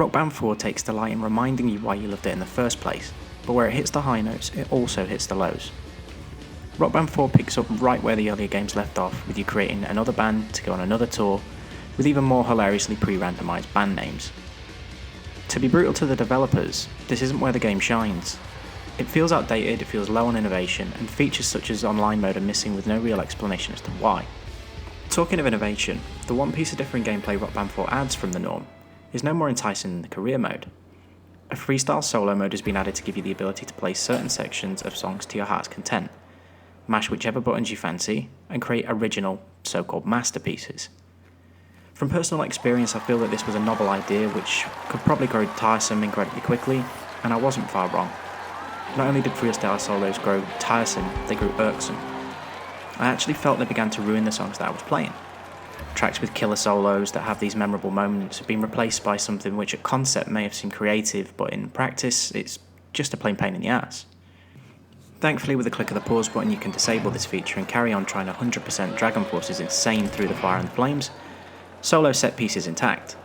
Rock Band 4 takes delight in reminding you why you loved it in the first place, but where it hits the high notes, it also hits the lows. Rock Band 4 picks up right where the earlier games left off, with you creating another band to go on another tour, with even more hilariously pre-randomised band names. To be brutal to the developers, this isn't where the game shines. It feels outdated, it feels low on innovation, and features such as online mode are missing with no real explanation as to why. Talking of innovation, the one piece of different gameplay Rock Band 4 adds from the norm is no more enticing than the career mode. A freestyle solo mode has been added to give you the ability to play certain sections of songs to your heart's content, mash whichever buttons you fancy, and create original, so-called masterpieces. From personal experience, I feel that this was a novel idea which could probably grow tiresome incredibly quickly, and I wasn't far wrong. Not only did freestyle solos grow tiresome, they grew irksome. I actually felt they began to ruin the songs that I was playing. Tracks with killer solos that have these memorable moments have been replaced by something which at concept may have seemed creative, but in practice it's just a plain pain in the ass. Thankfully, with a click of the pause button you can disable this feature and carry on trying 100% Dragon Force's insane Through the Fire and the Flames. Solo set piece is intact.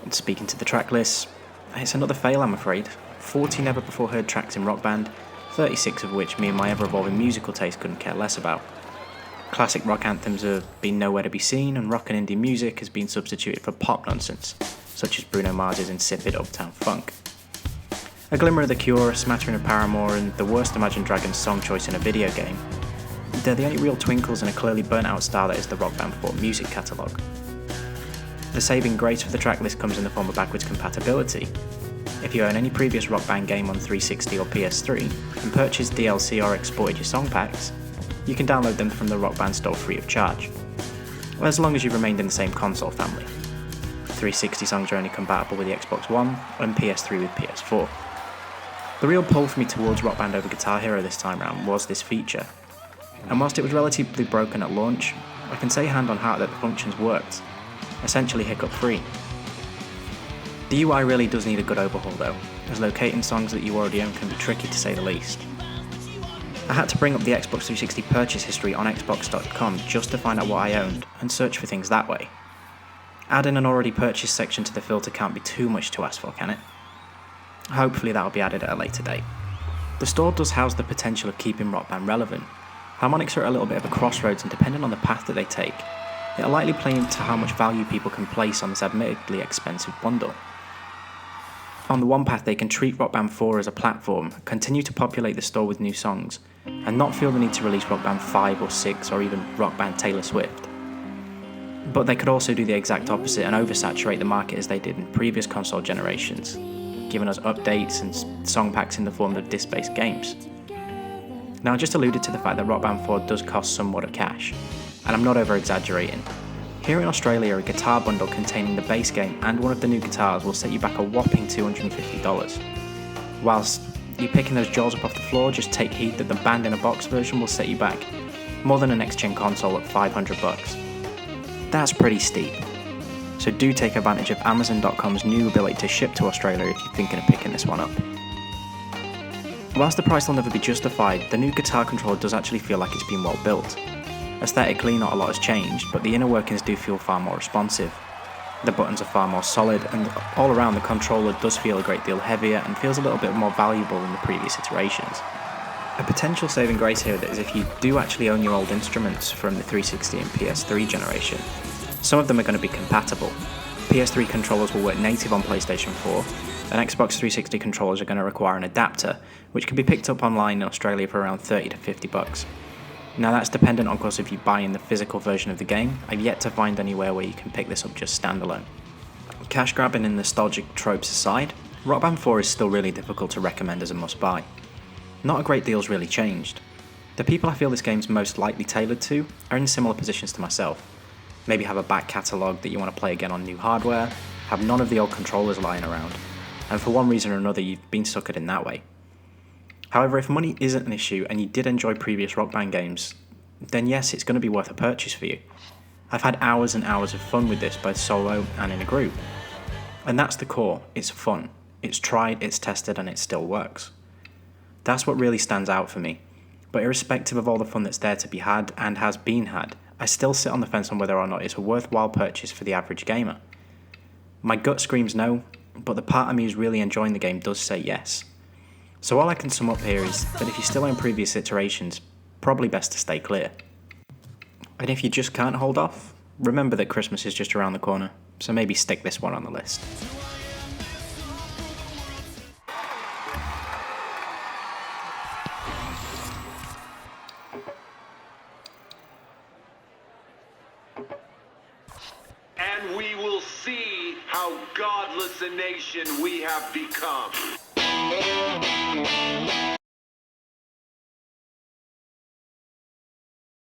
And speaking to the track list, it's another fail I'm afraid. 40 never before heard tracks in Rock Band, 36 of which me and my ever-evolving musical taste couldn't care less about. Classic rock anthems have been nowhere to be seen, and rock and indie music has been substituted for pop nonsense, such as Bruno Mars's insipid Uptown Funk. A glimmer of The Cure, a smattering of Paramore, and the worst Imagine Dragons song choice in a video game. They're the only real twinkles in a clearly burnt out style that is the Rock Band 4 music catalogue. The saving grace for the tracklist comes in the form of backwards compatibility. If you own any previous Rock Band game on 360 or PS3 and purchased DLC or exported your song packs, you can download them from the Rock Band store free of charge, as long as you've remained in the same console family. 360 songs are only compatible with the Xbox One and PS3 with PS4. The real pull for me towards Rock Band over Guitar Hero this time round was this feature, and whilst it was relatively broken at launch, I can say hand on heart that the functions worked, essentially hiccup free. The UI really does need a good overhaul though, as locating songs that you already own can be tricky to say the least. I had to bring up the Xbox 360 purchase history on Xbox.com just to find out what I owned and search for things that way. Adding an already purchased section to the filter can't be too much to ask for, can it? Hopefully that'll be added at a later date. The store does house the potential of keeping Rock Band relevant. Harmonics are at a little bit of a crossroads, and depending on the path that they take, it'll likely play into how much value people can place on this admittedly expensive bundle. On the one path, they can treat Rock Band 4 as a platform, continue to populate the store with new songs, and not feel the need to release Rock Band 5 or 6 or even Rock Band Taylor Swift. But they could also do the exact opposite and oversaturate the market as they did in previous console generations, giving us updates and song packs in the form of disc-based games. Now I just alluded to the fact that Rock Band 4 does cost somewhat of cash, and I'm not over-exaggerating. Here in Australia, a guitar bundle containing the base game and one of the new guitars will set you back a whopping $250. Whilst you're picking those jaws up off the floor, just take heed that the band in a box version will set you back more than a next-gen console at $500. That's pretty steep. So do take advantage of Amazon.com's new ability to ship to Australia if you're thinking of picking this one up. Whilst the price will never be justified, the new guitar controller does actually feel like it's been well built. Aesthetically, not a lot has changed, but the inner workings do feel far more responsive. The buttons are far more solid, and all around the controller does feel a great deal heavier and feels a little bit more valuable than the previous iterations. A potential saving grace here is if you do actually own your old instruments from the 360 and PS3 generation, some of them are going to be compatible. PS3 controllers will work native on PlayStation 4, and Xbox 360 controllers are going to require an adapter, which can be picked up online in Australia for around $30 to $50. Now that's dependent on course if you buy in the physical version of the game. I've yet to find anywhere where you can pick this up just standalone. Cash grabbing and nostalgic tropes aside, Rock Band 4 is still really difficult to recommend as a must buy. Not a great deal's really changed. The people I feel this game's most likely tailored to are in similar positions to myself. Maybe have a back catalogue that you want to play again on new hardware, have none of the old controllers lying around, and for one reason or another you've been suckered in that way. However, if money isn't an issue and you did enjoy previous Rock Band games, then yes, it's going to be worth a purchase for you. I've had hours and hours of fun with this, both solo and in a group. And that's the core, it's fun. It's tried, it's tested, and it still works. That's what really stands out for me. But irrespective of all the fun that's there to be had and has been had, I still sit on the fence on whether or not it's a worthwhile purchase for the average gamer. My gut screams no, but the part of me who's really enjoying the game does say yes. So all I can sum up here is that if you're still in previous iterations, probably best to stay clear. And if you just can't hold off, remember that Christmas is just around the corner, so maybe stick this one on the list. And we will see how godless a nation we have become.